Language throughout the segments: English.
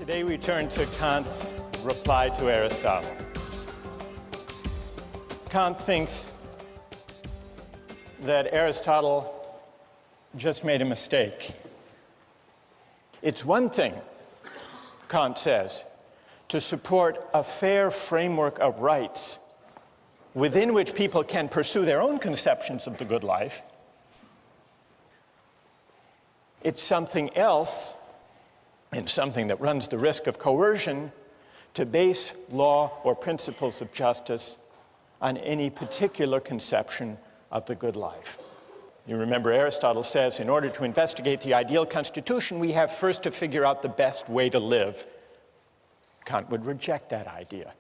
Today we turn to Kant's reply to Aristotle. Kant thinks that Aristotle just made a mistake. It's one thing, Kant says, to support a fair framework of rights within which people can pursue their own conceptions of the good life. It's something else, and something that runs the risk of coercion, to base law or principles of justice on any particular conception of the good life. You remember Aristotle says, in order to investigate the ideal constitution, we have first to figure out the best way to live. Kant would reject that idea.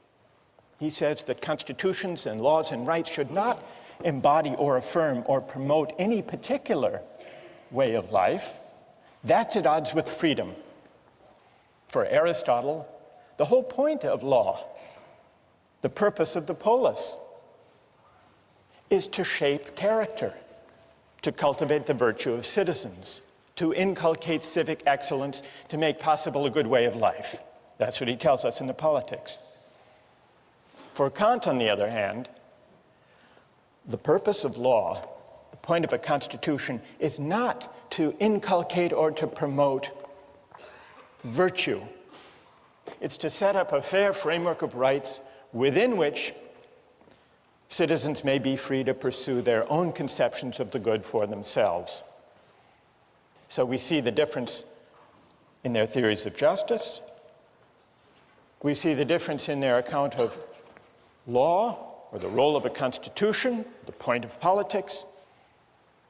He says that constitutions and laws and rights should not embody or affirm or promote any particular way of life. That's at odds with freedom. For Aristotle, the whole point of law, the purpose of the polis, is to shape character, to cultivate the virtue of citizens, to inculcate civic excellence, to make possible a good way of life. That's what he tells us in the Politics. For Kant, on the other hand, the purpose of law, the point of a constitution, is not to inculcate or to promote virtue. It's to set up a fair framework of rights within which citizens may be free to pursue their own conceptions of the good for themselves. So we see the difference in their theories of justice. We see the difference in their account of law, or the role of a constitution, the point of politics.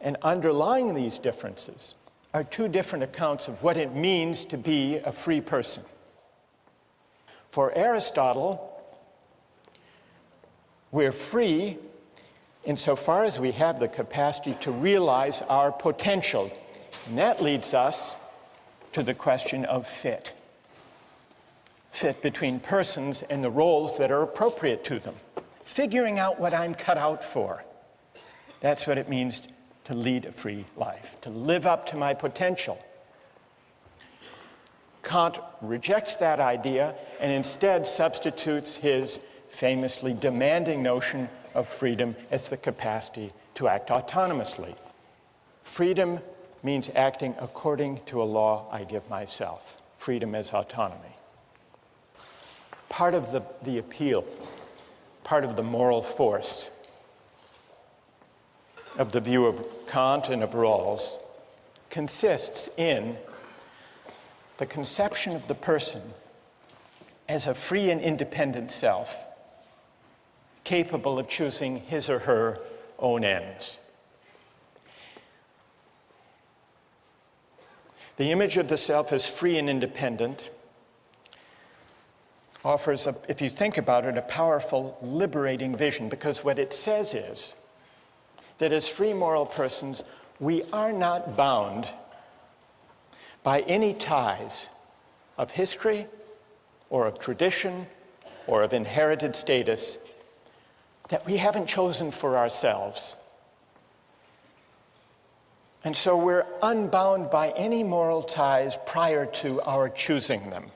And underlying these differences are two different accounts of what it means to be a free person. For Aristotle, we're free insofar as we have the capacity to realize our potential. And that leads us to the question of fit. Fit between persons and the roles that are appropriate to them. Figuring out what I'm cut out for. That's what it means to lead a free life, to live up to my potential. Kant rejects that idea and instead substitutes his famously demanding notion of freedom as the capacity to act autonomously. Freedom means acting according to a law I give myself. Freedom as autonomy. Part of the appeal, part of the moral force of the view of Kant and of Rawls consists in the conception of the person as a free and independent self, capable of choosing his or her own ends. The image of the self as free and independent offers, if you think about it, a powerful, liberating vision, because what it says is that as free moral persons, we are not bound by any ties of history or of tradition or of inherited status that we haven't chosen for ourselves. And so we're unbound by any moral ties prior to our choosing them.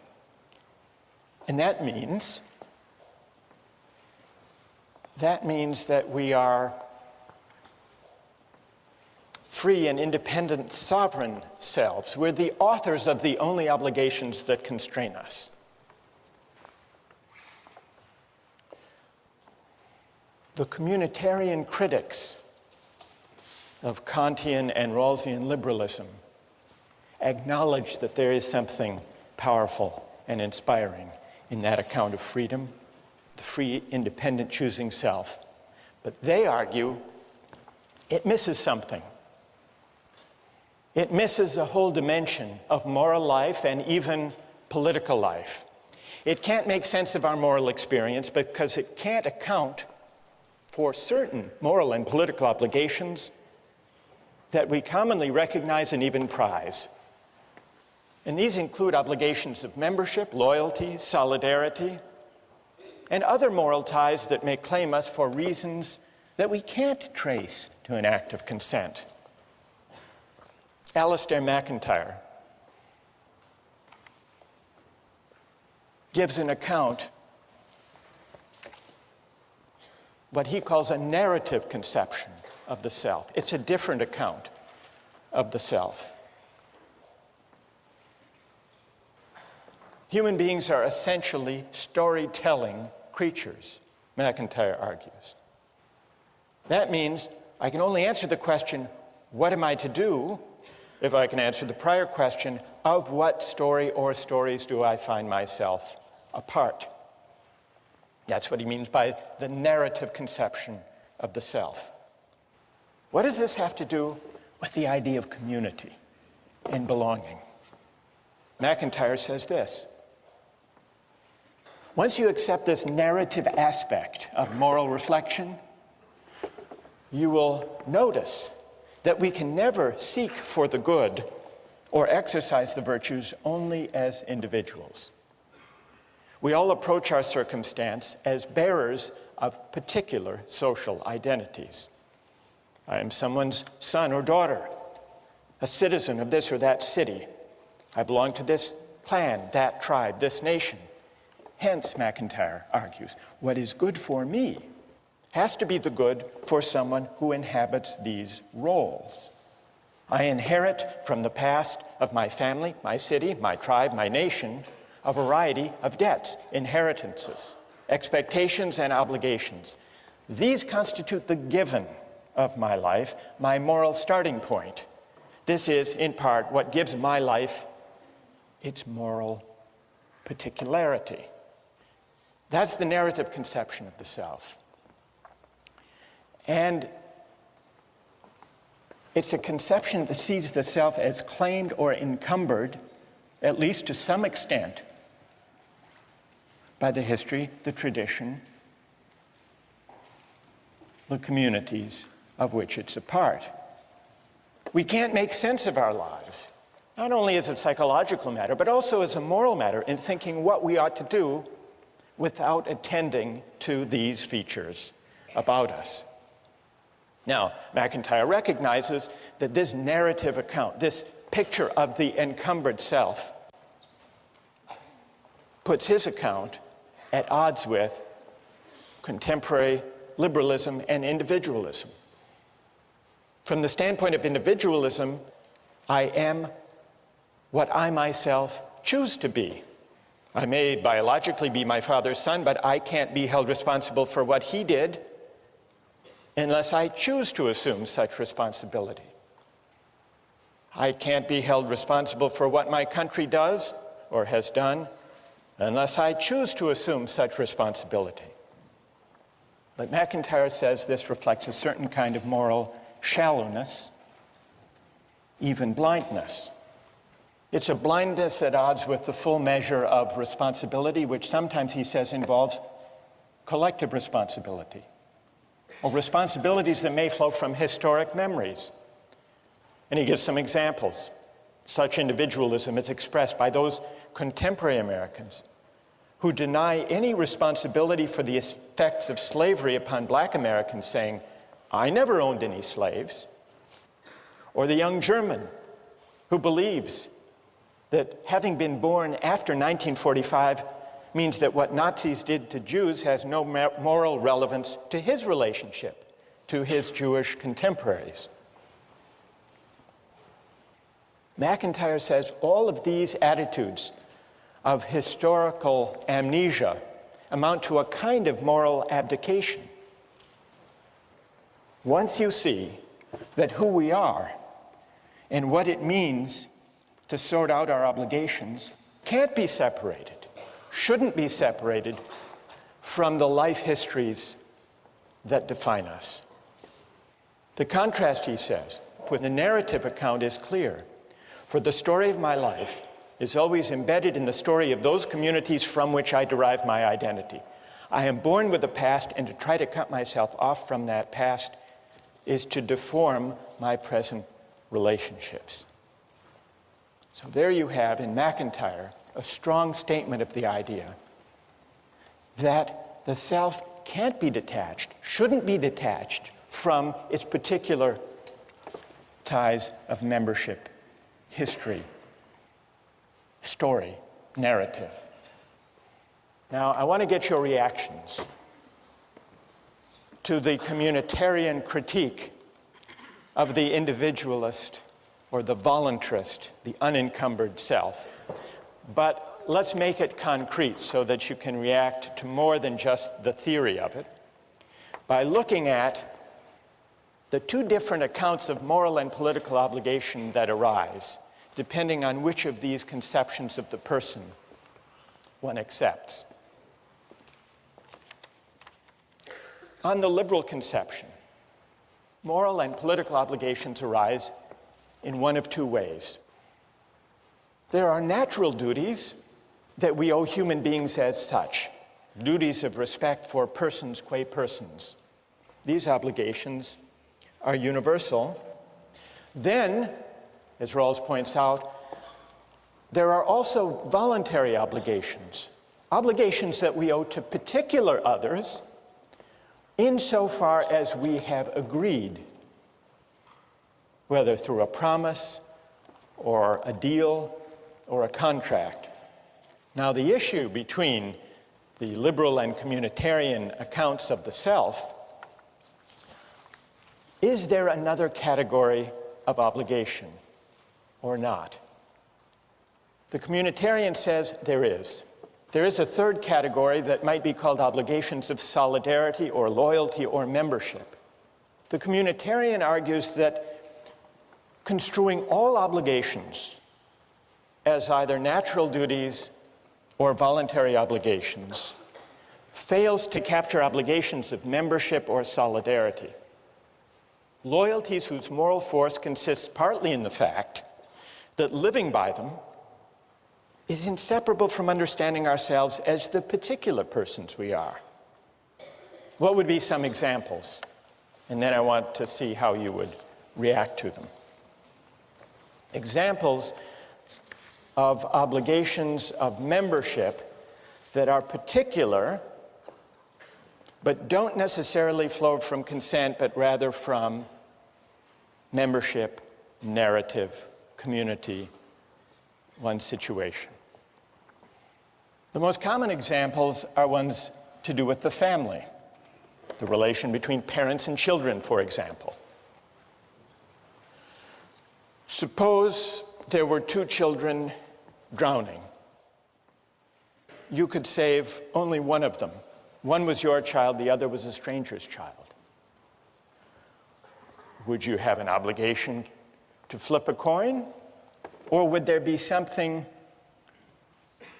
And that means that we are free and independent sovereign selves. We're the authors of the only obligations that constrain us. The communitarian critics of Kantian and Rawlsian liberalism acknowledge that there is something powerful and inspiring in that account of freedom, the free, independent choosing self. But they argue it misses something. It misses a whole dimension of moral life and even political life. It can't make sense of our moral experience because it can't account for certain moral and political obligations that we commonly recognize and even prize. And these include obligations of membership, loyalty, solidarity, and other moral ties that may claim us for reasons that we can't trace to an act of consent. Alasdair MacIntyre gives an account, what he calls a narrative conception of the self. It's a different account of the self. Human beings are essentially storytelling creatures, MacIntyre argues. That means I can only answer the question, what am I to do, if I can answer the prior question, of what story or stories do I find myself a part? That's what he means by the narrative conception of the self. What does this have to do with the idea of community and belonging? MacIntyre says this: once you accept this narrative aspect of moral reflection, you will notice that we can never seek for the good or exercise the virtues only as individuals. We all approach our circumstance as bearers of particular social identities. I am someone's son or daughter, a citizen of this or that city. I belong to this clan, that tribe, this nation. Hence, MacIntyre argues, what is good for me has to be the good for someone who inhabits these roles. I inherit from the past of my family, my city, my tribe, my nation, a variety of debts, inheritances, expectations, and obligations. These constitute the given of my life, my moral starting point. This is, in part, what gives my life its moral particularity. That's the narrative conception of the self. And it's a conception that sees the self as claimed or encumbered, at least to some extent, by the history, the tradition, the communities of which it's a part. We can't make sense of our lives, not only as a psychological matter, but also as a moral matter in thinking what we ought to do without attending to these features about us. Now, MacIntyre recognizes that this narrative account, this picture of the encumbered self, puts his account at odds with contemporary liberalism and individualism. From the standpoint of individualism, I am what I myself choose to be. I may biologically be my father's son, but I can't be held responsible for what he did unless I choose to assume such responsibility. I can't be held responsible for what my country does or has done unless I choose to assume such responsibility. But MacIntyre says this reflects a certain kind of moral shallowness, even blindness. It's a blindness at odds with the full measure of responsibility, which sometimes, he says, involves collective responsibility, or responsibilities that may flow from historic memories. And he gives some examples. Such individualism is expressed by those contemporary Americans who deny any responsibility for the effects of slavery upon Black Americans, saying, I never owned any slaves. Or the young German who believes that having been born after 1945 means that what Nazis did to Jews has no moral relevance to his relationship to his Jewish contemporaries. MacIntyre says all of these attitudes of historical amnesia amount to a kind of moral abdication. Once you see that who we are and what it means to sort out our obligations can't be separated, shouldn't be separated from the life histories that define us. The contrast, he says, with the narrative account is clear. For the story of my life is always embedded in the story of those communities from which I derive my identity. I am born with a past, and to try to cut myself off from that past is to deform my present relationships. So there you have in MacIntyre a strong statement of the idea that the self can't be detached, shouldn't be detached from its particular ties of membership, history, story, narrative. Now, I want to get your reactions to the communitarian critique of the individualist or the voluntarist, the unencumbered self. But let's make it concrete so that you can react to more than just the theory of it by looking at the two different accounts of moral and political obligation that arise, depending on which of these conceptions of the person one accepts. On the liberal conception, moral and political obligations arise in one of two ways. There are natural duties that we owe human beings as such, duties of respect for persons qua persons. These obligations are universal. Then, as Rawls points out, there are also voluntary obligations, obligations that we owe to particular others insofar as we have agreed, whether through a promise or a deal or a contract. Now, the issue between the liberal and communitarian accounts of the self, is there another category of obligation or not? The communitarian says there is. There is a third category that might be called obligations of solidarity or loyalty or membership. The communitarian argues that construing all obligations as either natural duties or voluntary obligations fails to capture obligations of membership or solidarity. Loyalties whose moral force consists partly in the fact that living by them is inseparable from understanding ourselves as the particular persons we are. What would be some examples? And then I want to see how you would react to them. Examples of obligations of membership that are particular but don't necessarily flow from consent, but rather from membership, narrative, community, one's situation. The most common examples are ones to do with the family, the relation between parents and children, for example. Suppose there were two children drowning. You could save only one of them. One was your child, the other was a stranger's child. Would you have an obligation to flip a coin? Or would there be something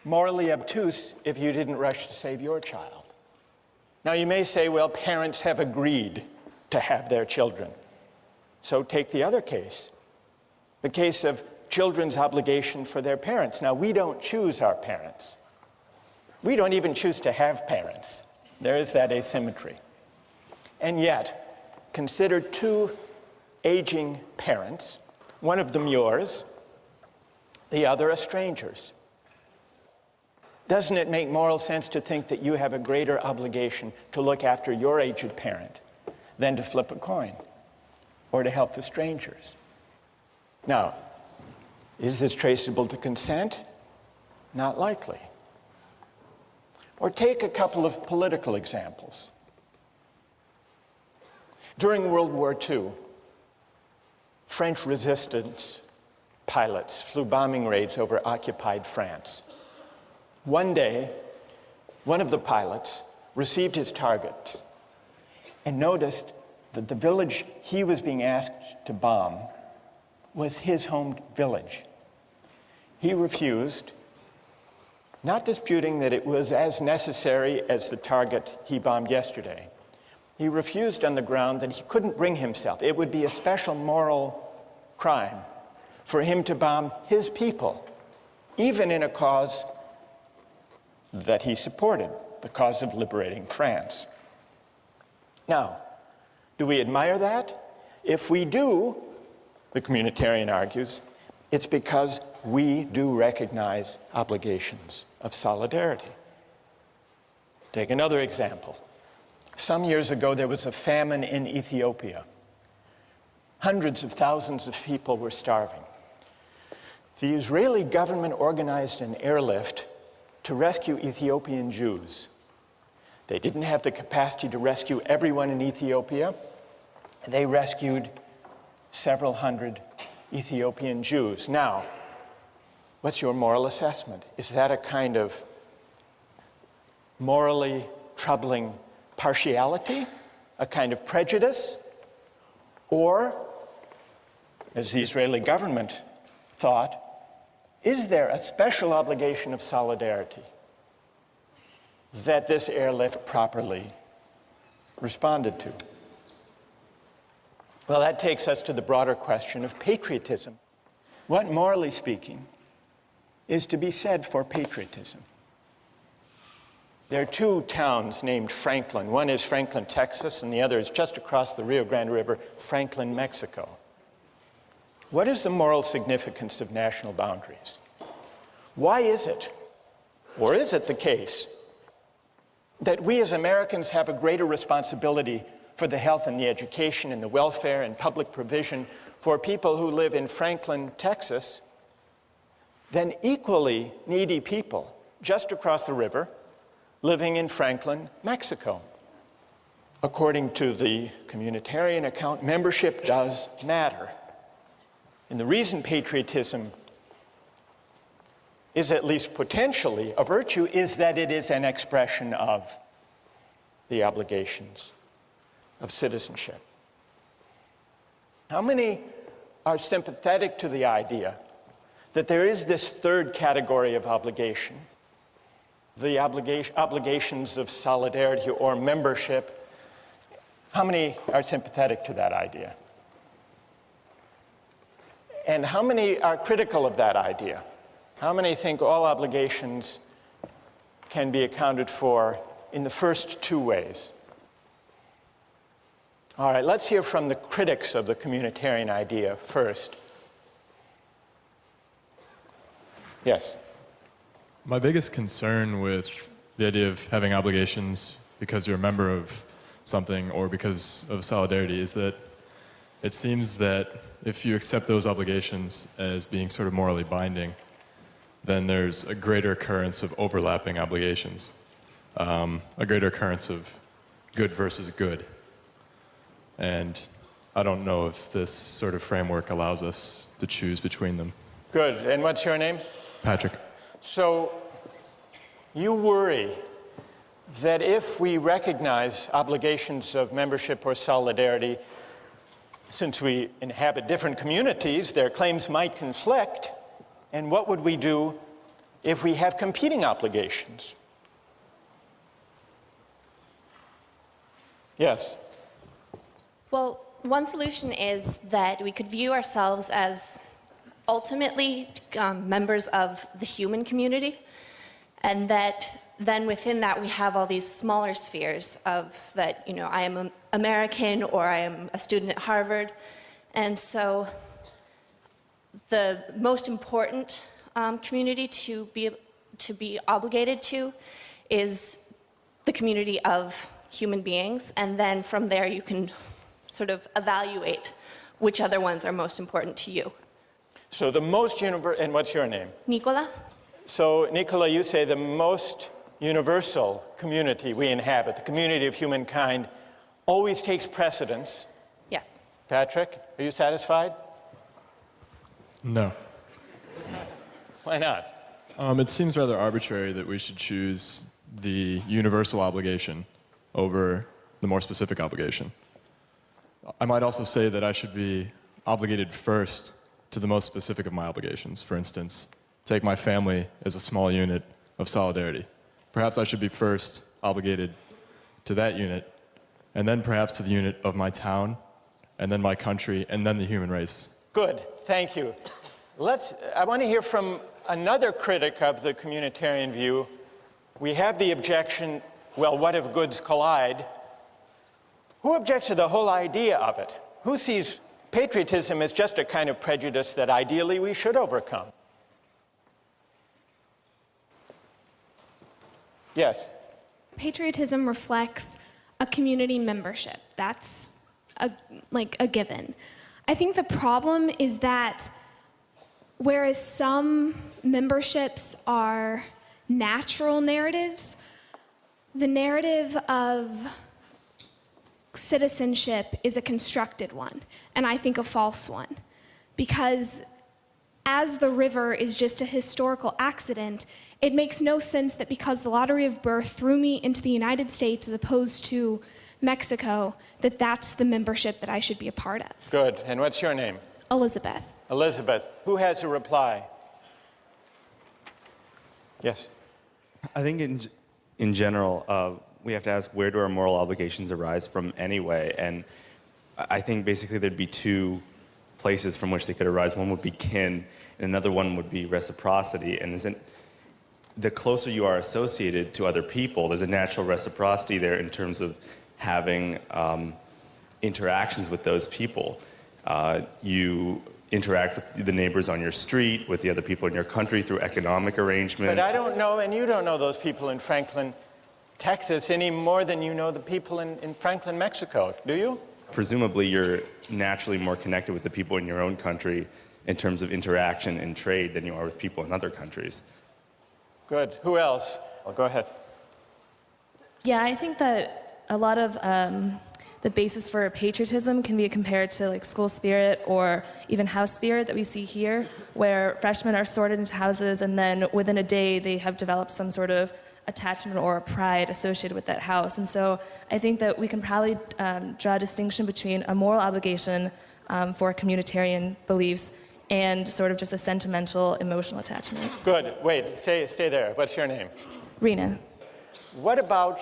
morally obtuse if you didn't rush to save your child? Now you may say, well, parents have agreed to have their children. So take the other case, the case of children's obligation for their parents. Now we don't choose our parents. We don't even choose to have parents. There is that asymmetry. And yet, consider two aging parents, one of them yours, the other a stranger's. Doesn't it make moral sense to think that you have a greater obligation to look after your aged parent than to flip a coin or to help the strangers? Now, is this traceable to consent? Not likely. Or take a couple of political examples. During World War II, French resistance pilots flew bombing raids over occupied France. One day, one of the pilots received his targets and noticed that the village he was being asked to bomb was his home village. He refused, not disputing that it was as necessary as the target he bombed yesterday. He refused on the ground that he couldn't bring himself. It would be a special moral crime for him to bomb his people, even in a cause that he supported, the cause of liberating France. Now, do we admire that? If we do, the communitarian argues, it's because we do recognize obligations of solidarity. Take another example. Some years ago, there was a famine in Ethiopia. Hundreds of thousands of people were starving. The Israeli government organized an airlift to rescue Ethiopian Jews. They didn't have the capacity to rescue everyone in Ethiopia. They rescued several hundred Ethiopian Jews. Now, what's your moral assessment? Is that a kind of morally troubling partiality, a kind of prejudice, or, as the Israeli government thought, is there a special obligation of solidarity that this airlift properly responded to? Well, that takes us to the broader question of patriotism. What, morally speaking, is to be said for patriotism? There are two towns named Franklin. One is Franklin, Texas, and the other is just across the Rio Grande River, Franklin, Mexico. What is the moral significance of national boundaries? Why is it, or is it the case, that we as Americans have a greater responsibility for the health and the education and the welfare and public provision for people who live in Franklin, Texas, than equally needy people just across the river living in Franklin, Mexico? According to the communitarian account, membership does matter. And the reason patriotism is at least potentially a virtue is that it is an expression of the obligations of citizenship. How many are sympathetic to the idea that there is this third category of obligation, the obligations of solidarity or membership? How many are sympathetic to that idea? And how many are critical of that idea? How many think all obligations can be accounted for in the first two ways? All right, let's hear from the critics of the communitarian idea first. Yes. My biggest concern with the idea of having obligations because you're a member of something or because of solidarity is that it seems that if you accept those obligations as being sort of morally binding, then there's a greater occurrence of overlapping obligations, a greater occurrence of good versus good. And I don't know if this sort of framework allows us to choose between them. Good. And what's your name? Patrick. So you worry that if we recognize obligations of membership or solidarity, since we inhabit different communities, their claims might conflict. And what would we do if we have competing obligations? Yes. Well, one solution is that we could view ourselves as ultimately members of the human community, and that then within that we have all these smaller spheres of that, you know, I am an American or I am a student at Harvard. And so the most important community to be obligated to is the community of human beings, and then from there you can sort of evaluate which other ones are most important to you. So the most universal, and what's your name? Nicola? So Nicola, you say the most universal community we inhabit, the community of humankind, always takes precedence. Yes. Patrick, are you satisfied? No. Why not? It seems rather arbitrary that we should choose the universal obligation over the more specific obligation. I might also say that I should be obligated first to the most specific of my obligations. For instance, take my family as a small unit of solidarity. Perhaps I should be first obligated to that unit, and then perhaps to the unit of my town, and then my country, and then the human race. Good, thank you. I want to hear from another critic of the communitarian view. We have the objection, well, what if goods collide? Who objects to the whole idea of it? Who sees patriotism as just a kind of prejudice that ideally we should overcome? Yes. Patriotism reflects a community membership. That's a given. I think the problem is that whereas some memberships are natural narratives, the narrative of citizenship is a constructed one, and I think a false one. Because as the river is just a historical accident, it makes no sense that because the lottery of birth threw me into the United States as opposed to Mexico, that that's the membership that I should be a part of. Good. And what's your name? Elizabeth. Elizabeth. Who has a reply? Yes. I think in general, we have to ask, where do our moral obligations arise from anyway? And I think basically there'd be two places from which they could arise. One would be kin, and another one would be reciprocity. And the closer you are associated to other people, there's a natural reciprocity there in terms of having interactions with those people. You interact with the neighbors on your street, with the other people in your country through economic arrangements. But I don't know, and you don't know those people in Franklin, Texas, any more than you know the people in Franklin, Mexico, do you? Presumably, you're naturally more connected with the people in your own country in terms of interaction and trade than you are with people in other countries. Good. Who else? Well, go ahead. Yeah, I think that a lot of the basis for patriotism can be compared to like school spirit or even house spirit that we see here, where freshmen are sorted into houses and then within a day they have developed some sort of attachment or pride associated with that house. And so I think that we can probably draw a distinction between a moral obligation for communitarian beliefs and sort of just a sentimental, emotional attachment. Good. Wait, stay there. What's your name? Rena. What about,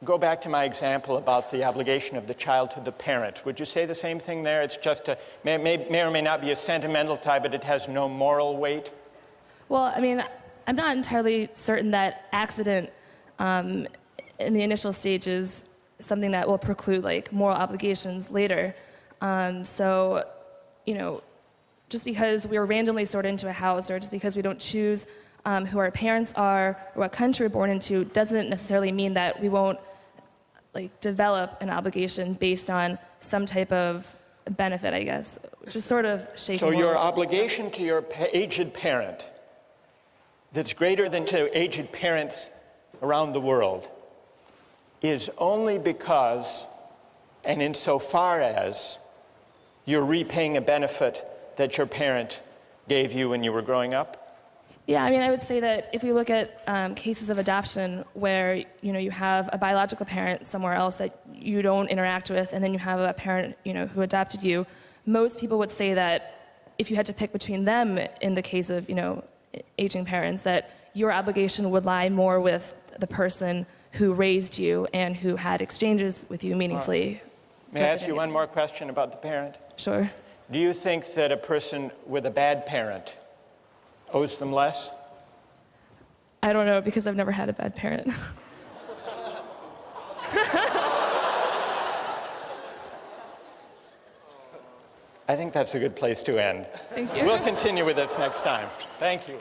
go back to my example about the obligation of the child to the parent. Would you say the same thing there? It's just may or may not be a sentimental tie, but it has no moral weight? Well, I mean, I'm not entirely certain that accident in the initial stage is something that will preclude like moral obligations later. So, you know, just because we were randomly sorted into a house or just because we don't choose who our parents are or what country we're born into doesn't necessarily mean that we won't like develop an obligation based on some type of benefit, I guess, which is sort of shaky. So your obligation to your aged parent that's greater than to aged parents around the world is only because and insofar as you're repaying a benefit that your parent gave you when you were growing up? Yeah, I mean, I would say that if we look at cases of adoption where, you know, you have a biological parent somewhere else that you don't interact with, and then you have a parent, you know, who adopted you, most people would say that if you had to pick between them in the case of, you know, aging parents, that your obligation would lie more with the person who raised you and who had exchanges with you meaningfully. May I ask you one more question about the parent? Sure. Do you think that a person with a bad parent owes them less? I don't know, because I've never had a bad parent. I think that's a good place to end. Thank you. We'll continue with this next time. Thank you.